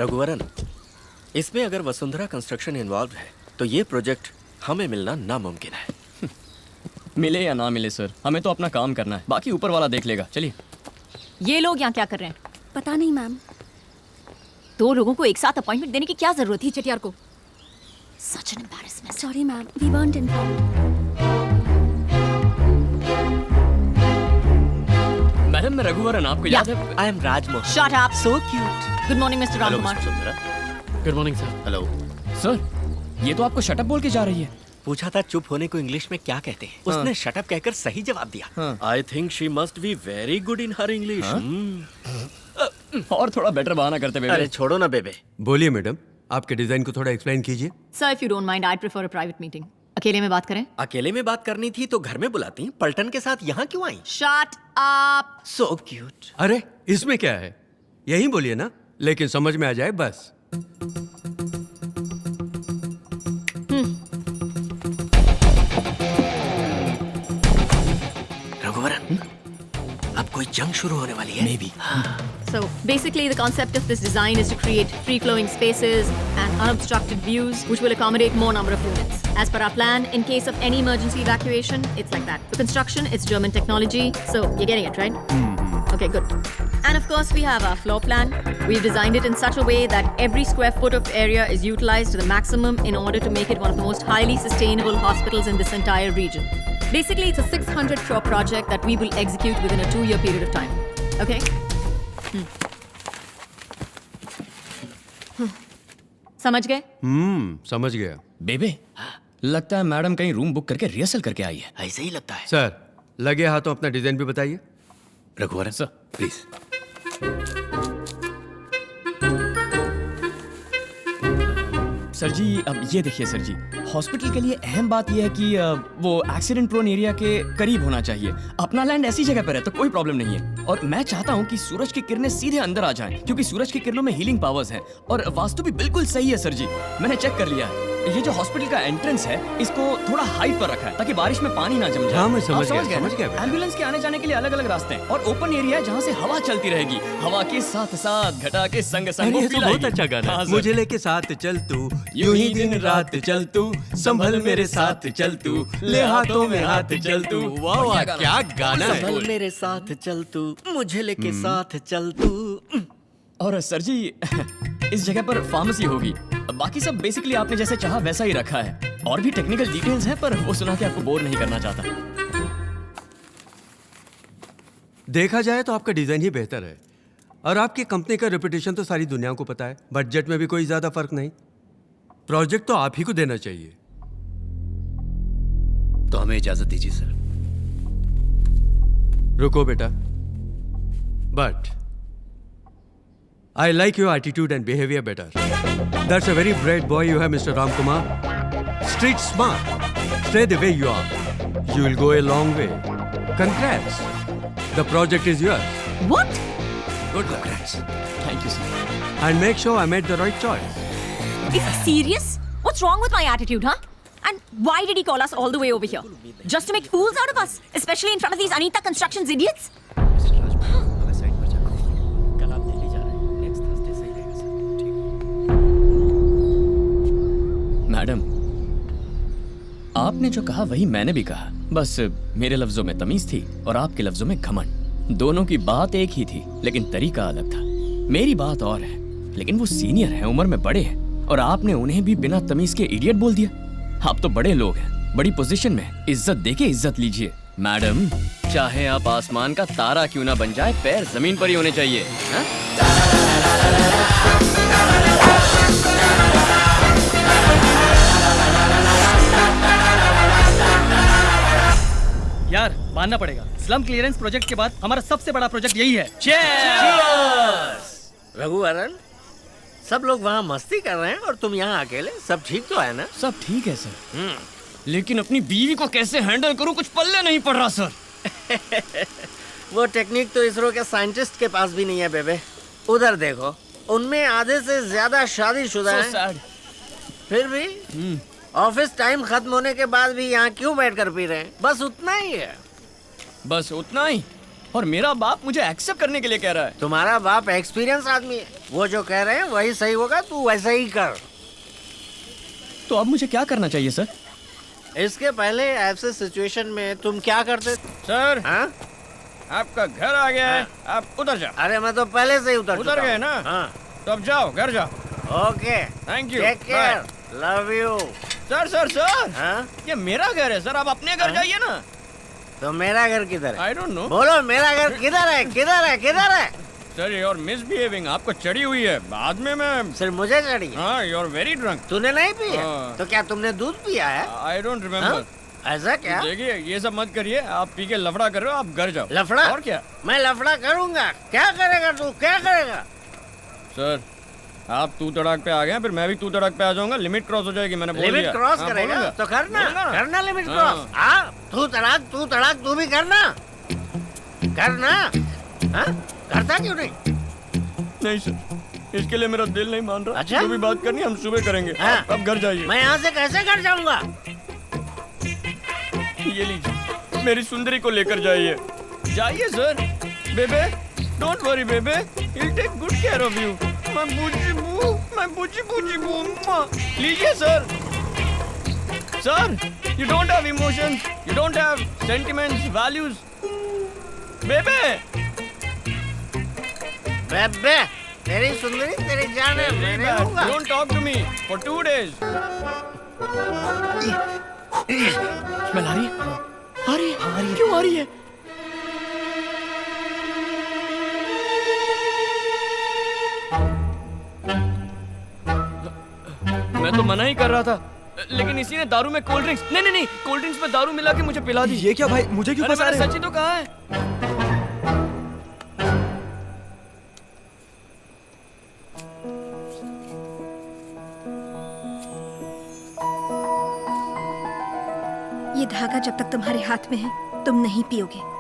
रघुवरन, इसमें अगर Vasundhara construction involve है तो ये प्रोजेक्ट हमें मिलना नामुमकिन है। मिले या ना मिले सर, हमें तो अपना काम करना है, बाकी ऊपर वाला देख लेगा। चलिए। ये लोग यहाँ क्या कर रहे हैं? पता नहीं मैम। 2 लोगों को एक साथ अपॉइंटमेंट देने की क्या जरूरत थी चटियार को? Such an embarrassment. Sorry ma'am, we weren't informed. Madam मैं रघुवरन, आपको याद है? I am Rajmohan. Shut up. So cute. Good morning, Mr. Hello Ramkumar. Mister Vasundhara. Good morning sir. Hello. Sir ये तो आपको शटअप बोल के जा रही है। पूछा था चुप होने को इंग्लिश में क्या कहते हैं, उसने शट अप कहकर सही जवाब दिया। I think she must be very good in her English. और थोड़ा बेटर बहाना करते बेबे। अरे छोड़ो ना बेबे। बोलिए मैडम, आपके डिजाइन को थोड़ा एक्सप्लेन कीजिए। Sir, if you don't mind, I'd prefer a private meeting. अकेले में बात करें? अकेले में बात करनी थी तो घर में बुलाती, पलटन के साथ यहाँ क्यों आई? Shut up. So cute. अरे इसमें क्या है, यही बोलिए ना, लेकिन समझ में आ जाए बस। रघुवरन, अब कोई जंग शुरू होने वाली है। Maybe. So basically, the concept of this design is to create free-flowing spaces and unobstructed views, which will accommodate more number of units. As per our plan, in case of any emergency evacuation, it's like that. The construction, it's German technology, so you're getting it, right? Okay, good. And of course, we have our floor plan. We've designed it in such a way that every square foot of area is utilized to the maximum in order to make it one of the most highly sustainable hospitals in this entire region. Basically, it's a 600 crore project that we will execute within a 2-year period of time. Okay? समझ गए? समझ गया। बेबे लगता है madam कहीं room book करके rehearsal करके आई है। ऐसे ही लगता है। सर लगे हाथों अपना डिजाइन भी बताइए। Raghuvaran sir please. सर जी अब ये देखिए सर जी, हॉस्पिटल के लिए अहम बात यह है कि वो एक्सीडेंट प्रोन एरिया के करीब होना चाहिए। अपना लैंड ऐसी जगह पर है तो कोई प्रॉब्लम नहीं है, और मैं चाहता हूँ कि सूरज की किरणें सीधे अंदर आ जाएं, क्योंकि सूरज की किरणों में हीलिंग पावर्स हैं, और वास्तु भी बिल्कुल सही है सर जी। मैंने चेक कर लिया है, ये जो हॉस्पिटल का एंट्रेंस है इसको थोड़ा हाइट पर रखा है ताकि बारिश में पानी ना जम जाए। हाँ, मैं आप समझ गए गया ना? एम्बुलेंस के आने जाने के लिए अलग अलग रास्ते हैं, और ओपन एरिया है जहाँ से हवा चलती रहेगी, हवा के साथ साथ घटा के संग संग अरे वो ये तो feel बहुत आएगी। अच्छा गाना हाँ, है। सर। मुझे लेके साथ चल तू, यूं ही दिन रात चल तू, संभल मेरे साथ चल तू, ले हाथों में हाथ चल तू। वाह वाह क्या गाना है। संभल मेरे साथ चल तू, मुझे लेके साथ चल तू। और सर जी इस जगह पर फार्मेसी होगी, बाकी सब बेसिकली आपने जैसे चाहा वैसा ही रखा है, और भी टेक्निकल डिटेल्स हैं पर वो सुना के आपको बोर नहीं करना चाहता। देखा जाए तो आपका डिजाइन ही बेहतर है, और आपकी कंपनी का रेपुटेशन तो सारी दुनिया को पता है। बजट में भी कोई ज्यादा फर्क नहीं, प्रोजेक्ट तो आप ही को देना चाहिए। तो हमें इजाजत दीजिए सर। रुको बेटा, but I like your attitude and behavior better. That's a very bright boy you have, Mr. Ramkumar. Street smart. Stay the way you are. You will go a long way. Congrats. The project is yours. What? Good congrats. Thank you sir. And make sure I made the right choice. Is he serious? What's wrong with my attitude, huh? And why did he call us all the way over here? Just to make fools out of us, especially in front of these Anita Constructions idiots? कल आप दिल्ली जा रहे हैं, next Thursday सही रहेगा sir. ठीक। Madam आपने जो कहा वही मैंने भी कहा, बस मेरे लफ्जों में तमीज थी और आपके लफ्जों में घमंड। दोनों की बात एक ही थी लेकिन तरीका अलग था। मेरी बात और है, लेकिन वो सीनियर हैं, उम्र में बड़े हैं, और आपने उन्हें भी बिना तमीज के इडियट बोल दिया। आप तो बड़े लोग हैं, बड़ी पोजीशन में हैं, इज्जत देके इज्जत लीजिए। मैडम चाहे आप आसमान का तारा क्यों ना बन जाए, पैर जमीन पर ही होने चाहिए। हा? यार मानना पड़ेगा, स्लम क्लियरेंस प्रोजेक्ट के बाद हमारा सबसे बड़ा प्रोजेक्ट यही है। रघुवरन, सब लोग वहाँ मस्ती कर रहे हैं और तुम यहाँ अकेले। सब ठीक तो है ना? सब ठीक है सर, लेकिन अपनी बीवी को कैसे हैंडल करूं कुछ पल्ले नहीं पड़ रहा सर। वो टेक्निक तो इसरो के साइंटिस्ट के पास भी नहीं है बेबे। उधर देखो, उनमें आधे से ज्यादा शादीशुदा So हैं। sad. फिर भी ऑफिस टाइम खत्म होने के बाद भी यहाँ क्यों बैठकर पी रहे हैं? बस उतना ही है। बस उतना ही? और मेरा बाप मुझे एक्सेप्ट करने के लिए कह रहा है। तुम्हारा बाप एक्सपीरियंस आदमी है, वो जो कह रहे हैं वही सही होगा, तू वैसा ही कर। तो अब मुझे क्या करना चाहिए सर? इसके पहले ऐसे सिचुएशन में तुम क्या करते? सर हाँ? आपका घर आ गया है, आप उधर जाओ। अरे मैं तो पहले से ही उतर गए ना? हाँ। तो अब जाओ, घर जाओ। Okay, thank you, take care, love you. Sir sir sir, हाँ? ये मेरा घर है सर, आप अपने घर जाइए ना। तो मेरा घर किधर है? I don't know. बोलो मेरा घर किधर है, किधर है, किधर है? सर यू आर मिसबिहेविंग, आपको चढ़ी हुई है। बाद में मैं सिर्फ मुझे चढ़ी है? हाँ, यू आर वेरी ड्रंक। तूने नहीं पिया? हाँ। तो क्या तुमने दूध पिया है? आई डोंट हाँ? रिमेम्बर। ऐसा क्या? देखिए ये सब मत करिए, आप पी के लफड़ा कर रहे हो, आप घर जाओ। लफड़ा? और क्या? मैं लफड़ा करूंगा? क्या करेगा तू, क्या करेगा? सर आप तू तड़ाक पे आ गए, फिर मैं भी तू तड़ाक पे आ जाऊंगा। लिमिट क्रॉस हो जाएगी, मैंने बोल दिया। लिमिट क्रॉस हाँ, करेगा बोलूंगा। तो करना, बोलूंगा ना। करना लिमिट हाँ। क्रॉस। हाँ, तू तड़ाक तू भी करना, करना। हाँ? करता क्यों नहीं? नहीं सर, इसके लिए मेरा दिल नहीं मान रहा। अच्छा? जो भी बात करनी है हम सुबह करेंगे। हाँ। अब घर जाइए। मैं यहाँ से कैसे घर जाऊंगा? ये लीजिए, मेरी सुंदरी को लेकर जाइए। जाइए सर। बेबे डोंट वरी बेबे, he'll take good care of you। मैं बूची बू। लीजिए sir. Sir you don't have emotions, you don't have sentiments, values। बेबे बेबे, तेरी सुंदरी तेरी जान है, मैं नहीं लूंगा। don't talk to me for 2 days। Smell आ रही है? आ रही है? क्यों आ रही है? मैं तो मना ही कर रहा था, लेकिन इसी ने दारू में कोल्ड ड्रिंक्स नहीं कोल्ड ड्रिंक्स में दारू मिला के मुझे पिला दी। ये क्या भाई, मुझे क्यों अरे फंसा मैंने रहे सच ही तो कहा है। ये धागा जब तक तुम्हारे हाथ में है तुम नहीं पियोगे।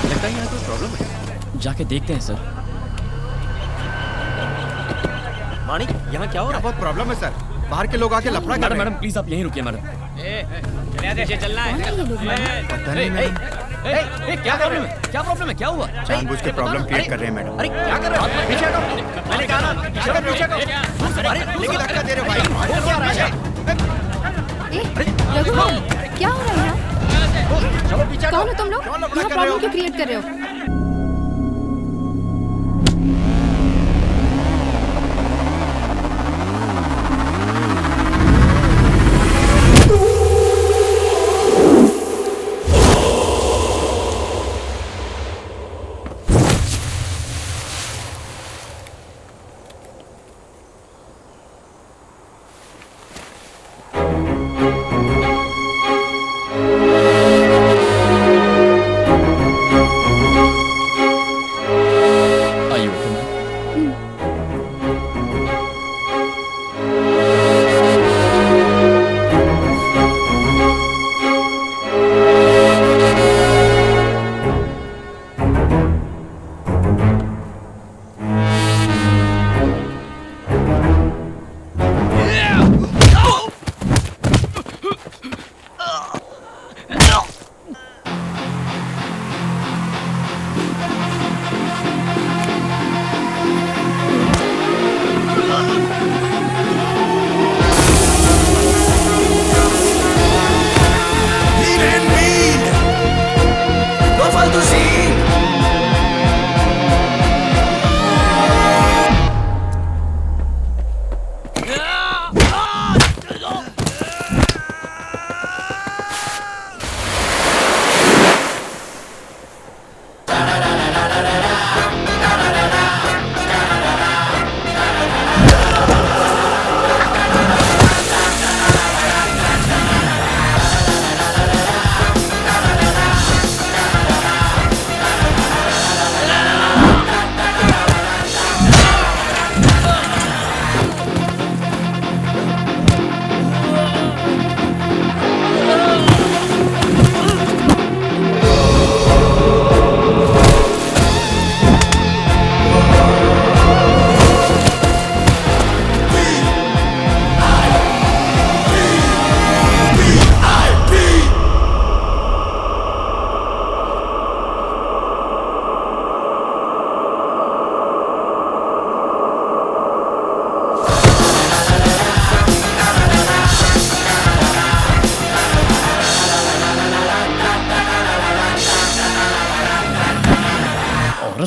लगता है यहाँ कोई प्रॉब्लम है। जाके देखते हैं सर। मानिक, यहाँ क्या हो रहा है? बहुत प्रॉब्लम है सर, बाहर के लोग आके लफड़ा कर रहे हैं। मैडम प्लीज आप यहीं रुकिए मैडम। कौन है ये लोग? पता नहीं मैडम, क्या प्रॉब्लम है? क्या प्रॉब्लम है? क्या हुआ? जानबूझ के प्रॉब्लम क्रिएट कर रहे हैं मैडम। अरे क्या कर रहे हो? पीछे हटो। मैंने कहा ना पीछे हटो। अरे लेकिन धक्का दे रहे हो भाई। रघुराम, क्या हो रहा है यहाँ? चलो पीछे हटो। कौन हो तुम लोग? क्यों लफड़ा यहाँ कर रहे हो? प्रॉब्लम क्यों क्रिएट कर रहे हो?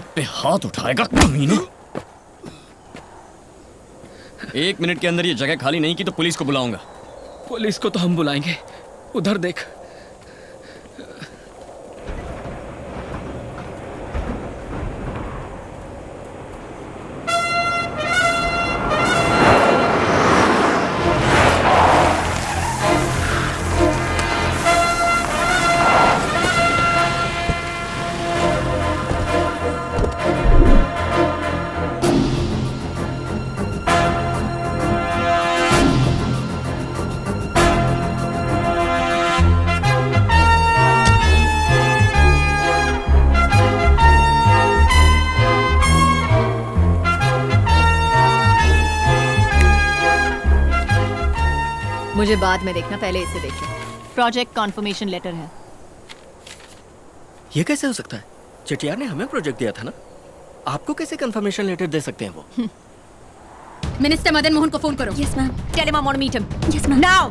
औरत पे हाथ उठाएगा कमीने। 1 मिनट के अंदर ये जगह खाली नहीं की तो पुलिस को बुलाऊंगा। पुलिस को तो हम बुलाएंगे, उधर देख। मुझे बाद में देखना, पहले इसे देखो। प्रोजेक्ट कॉन्फर्मेशन लेटर है। ये कैसे हो सकता है? चटियार ने हमें प्रोजेक्ट दिया था ना, आपको कैसे कंफर्मेशन लेटर दे सकते हैं वो? मिनिस्टर मदन मोहन को फोन करो। Yes ma'am. Tell him I want to meet him yes ma'am. Now.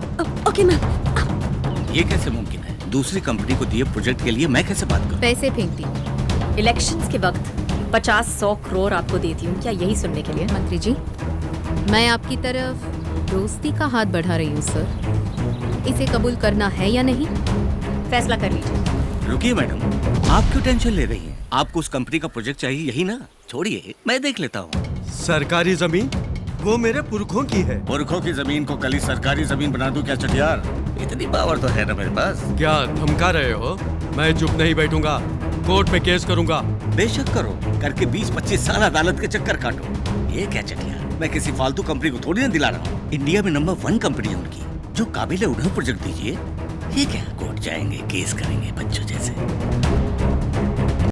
Okay ma'am. ये कैसे मुमकिन है? दूसरी कंपनी को दिए प्रोजेक्ट के लिए मैं कैसे बात करूं? पैसे फेंकती हूँ। इलेक्शंस के वक्त 50-100 करोड़ आपको देती हूँ, क्या यही सुनने के लिए? मंत्री जी, मैं आपकी तरफ दोस्ती का हाथ बढ़ा रही हूँ सर। इसे कबूल करना है या नहीं? फैसला कर लीजिए। रुकिए मैडम, आप क्यों टेंशन ले रही हैं? आपको उस कंपनी का प्रोजेक्ट चाहिए, यही ना? छोड़िए, मैं देख लेता हूँ। सरकारी जमीन वो मेरे पुरखों की है। पुरखों की जमीन को कल ही सरकारी जमीन बना दूं क्या चटियार? इतनी पावर तो है ना मेरे पास। क्या धमका रहे हो? मैं चुप नहीं बैठूंगा, कोर्ट में केस करूंगा। बेशक करो, करके 20-25 साल अदालत के चक्कर काटो। ये क्या चटियार, मैं किसी फालतू कंपनी को थोड़ी ना दिला रहा हूँ। इंडिया में नंबर 1 कंपनी है उनकी, जो काबिल है उन्हें प्रोजेक्ट दीजिए। ठीक है, कोर्ट जाएंगे, केस करेंगे बच्चों जैसे।